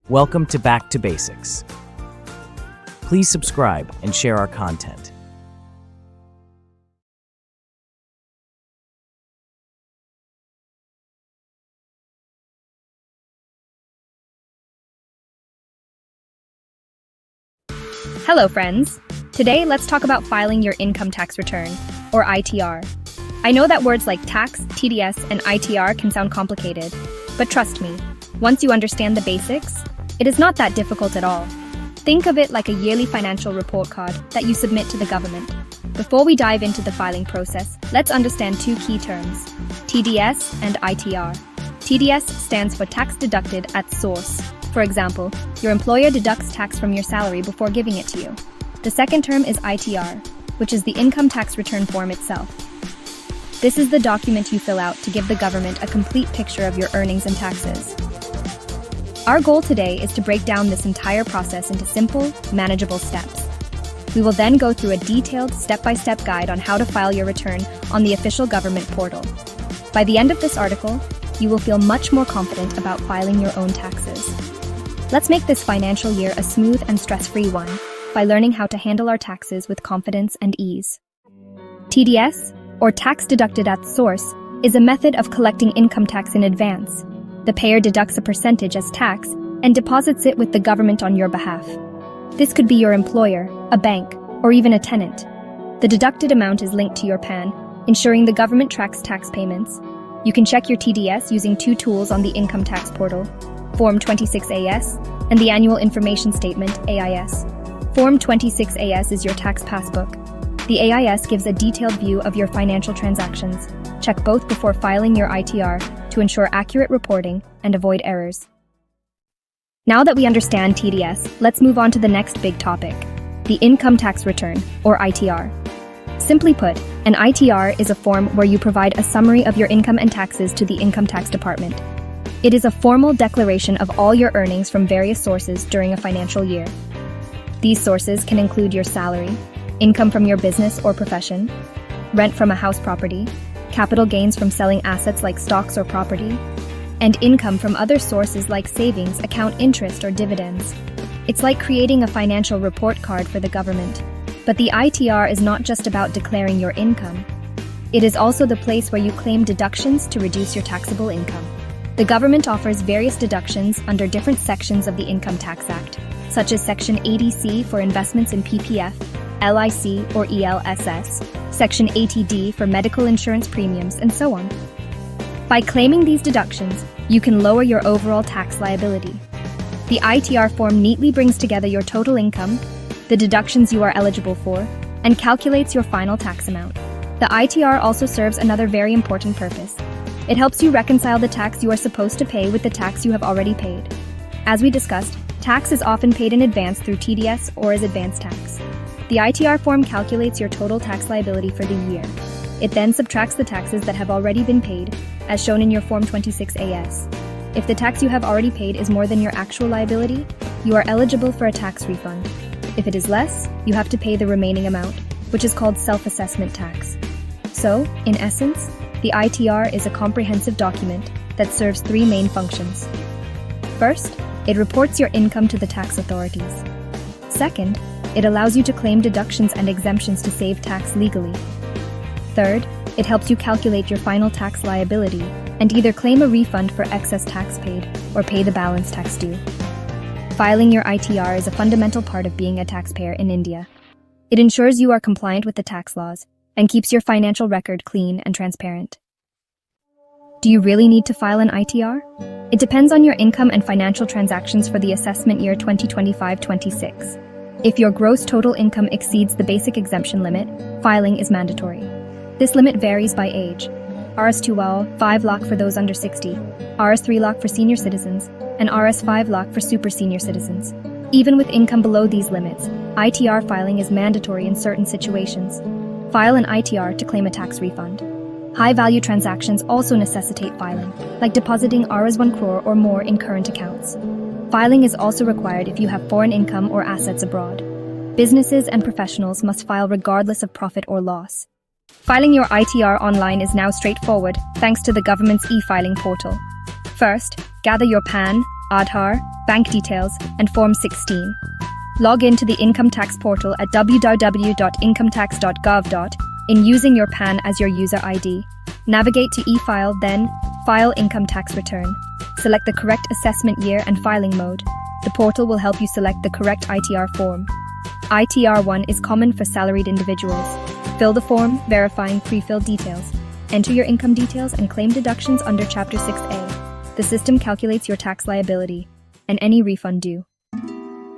Welcome to Back to Basics. Please subscribe and share our content. Hello friends! Today let's talk about filing your income tax return, or ITR. I know that words like tax, TDS, and ITR can sound complicated, but trust me, once you understand the basics, it is not that difficult at all. Think of it like a yearly financial report card that you submit to the government. Before we dive into the filing process, let's understand two key terms, TDS and ITR. TDS stands for tax deducted at source. For example, your employer deducts tax from your salary before giving it to you. The second term is ITR, which is the income tax return form itself. This is the document you fill out to give the government a complete picture of your earnings and taxes. Our goal today is to break down this entire process into simple, manageable steps. We will then go through a detailed, step-by-step guide on how to file your return on the official government portal. By the end of this article, you will feel much more confident about filing your own taxes. Let's make this financial year a smooth and stress-free one by learning how to handle our taxes with confidence and ease. TDS, or tax deducted at source, is a method of collecting income tax in advance. The payer deducts a percentage as tax and deposits it with the government on your behalf. This could be your employer, a bank, or even a tenant. The deducted amount is linked to your PAN, ensuring the government tracks tax payments. You can check your TDS using two tools on the income tax portal, Form 26AS and the Annual Information Statement, AIS. Form 26AS is your tax passbook. The AIS gives a detailed view of your financial transactions. Check both before filing your ITR to ensure accurate reporting and avoid errors. Now that we understand TDS, let's move on to the next big topic, the income tax return, or ITR. Simply put, an ITR is a form where you provide a summary of your income and taxes to the Income Tax Department. It is a formal declaration of all your earnings from various sources during a financial year. These sources can include your salary, income from your business or profession, rent from a house property, capital gains from selling assets like stocks or property, and income from other sources like savings, account interest, or dividends. It's like creating a financial report card for the government. But the ITR is not just about declaring your income. It is also the place where you claim deductions to reduce your taxable income. The government offers various deductions under different sections of the Income Tax Act, such as Section 80C for investments in PPF, LIC or ELSS, Section 80D for medical insurance premiums, and so on. By claiming these deductions, you can lower your overall tax liability. The ITR form neatly brings together your total income, the deductions you are eligible for, and calculates your final tax amount. The ITR also serves another very important purpose. It helps you reconcile the tax you are supposed to pay with the tax you have already paid. As we discussed, tax is often paid in advance through TDS or as advance tax. The ITR form calculates your total tax liability for the year. It then subtracts the taxes that have already been paid, as shown in your Form 26AS. If the tax you have already paid is more than your actual liability, you are eligible for a tax refund. If it is less, you have to pay the remaining amount, which is called self-assessment tax. So, in essence, the ITR is a comprehensive document that serves three main functions. First, it reports your income to the tax authorities. Second, it allows you to claim deductions and exemptions to save tax legally. Third, it helps you calculate your final tax liability and either claim a refund for excess tax paid or pay the balance tax due. Filing your ITR is a fundamental part of being a taxpayer in India. It ensures you are compliant with the tax laws and keeps your financial record clean and transparent. Do you really need to file an ITR? It depends on your income and financial transactions for the assessment year 2025-26. If your gross total income exceeds the basic exemption limit, filing is mandatory. This limit varies by age. Rs2 5 lakh for those under 60, Rs3 lakh for senior citizens, and Rs5 lakh for super senior citizens. Even with income below these limits, ITR filing is mandatory in certain situations. File an ITR to claim a tax refund. High-value transactions also necessitate filing, like depositing Rs 1 crore or more in current accounts. Filing is also required if you have foreign income or assets abroad. Businesses and professionals must file regardless of profit or loss. Filing your ITR online is now straightforward thanks to the government's e-filing portal. First, gather your PAN, Aadhaar, bank details, and Form 16. Log in to the income tax portal at www.incometax.gov.in using your PAN as your user ID. Navigate to e-file, then File Income Tax Return. Select the correct assessment year and filing mode. The portal will help you select the correct ITR form. ITR 1 is common for salaried individuals. Fill the form, verifying pre-filled details. Enter your income details and claim deductions under Chapter 6A. The system calculates your tax liability and any refund due.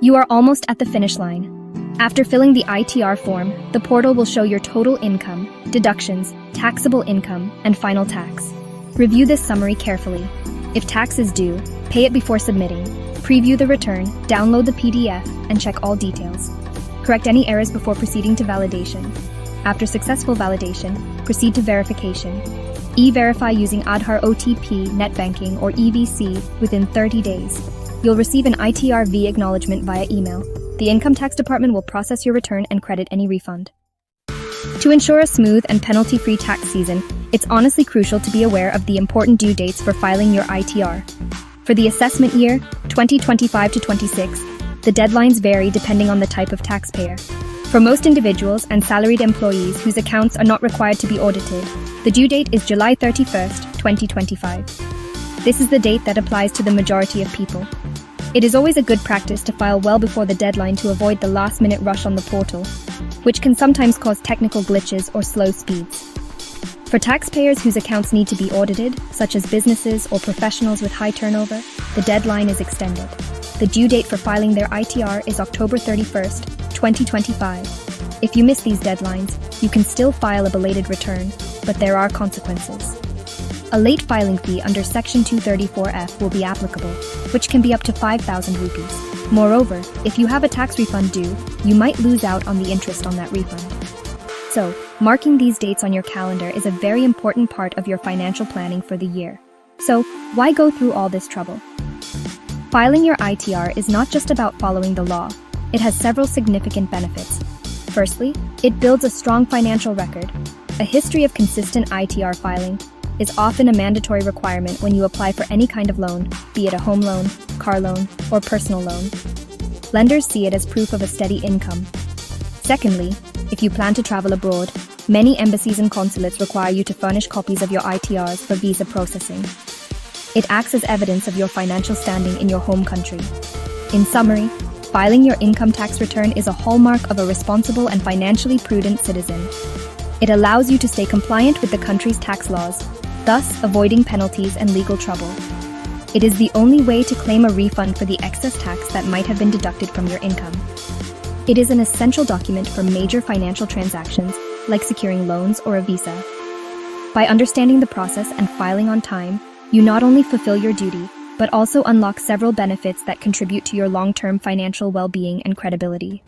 You are almost at the finish line. After filling the ITR form, the portal will show your total income, deductions, taxable income, and final tax. Review this summary carefully. If tax is due, pay it before submitting. Preview the return, download the PDF, and check all details. Correct any errors before proceeding to validation. After successful validation, proceed to verification. E-verify using Aadhaar OTP, net banking, or EVC within 30 days. You'll receive an ITR-V acknowledgement via email. The Income Tax Department will process your return and credit any refund. To ensure a smooth and penalty-free tax season, it's honestly crucial to be aware of the important due dates for filing your ITR. For the assessment year, 2025 to 26, the deadlines vary depending on the type of taxpayer. For most individuals and salaried employees whose accounts are not required to be audited, the due date is July 31st, 2025. This is the date that applies to the majority of people. It is always a good practice to file well before the deadline to avoid the last-minute rush on the portal, which can sometimes cause technical glitches or slow speeds. For taxpayers whose accounts need to be audited, such as businesses or professionals with high turnover, the deadline is extended. The due date for filing their ITR is October 31st, 2025. If you miss these deadlines, you can still file a belated return, but there are consequences. A late filing fee under Section 234F will be applicable, which can be up to 5,000 rupees. Moreover, if you have a tax refund due, you might lose out on the interest on that refund. So, marking these dates on your calendar is a very important part of your financial planning for the year. So, why go through all this trouble? Filing your ITR is not just about following the law. It has several significant benefits. Firstly, it builds a strong financial record. A history of consistent ITR filing is often a mandatory requirement when you apply for any kind of loan, be it a home loan, car loan, or personal loan. Lenders see it as proof of a steady income. Secondly, if you plan to travel abroad, many embassies and consulates require you to furnish copies of your ITRs for visa processing. It acts as evidence of your financial standing in your home country. In summary, filing your income tax return is a hallmark of a responsible and financially prudent citizen. It allows you to stay compliant with the country's tax laws, thus avoiding penalties and legal trouble. It is the only way to claim a refund for the excess tax that might have been deducted from your income. It is an essential document for major financial transactions, like securing loans or a visa. By understanding the process and filing on time, you not only fulfill your duty, but also unlock several benefits that contribute to your long-term financial well-being and credibility.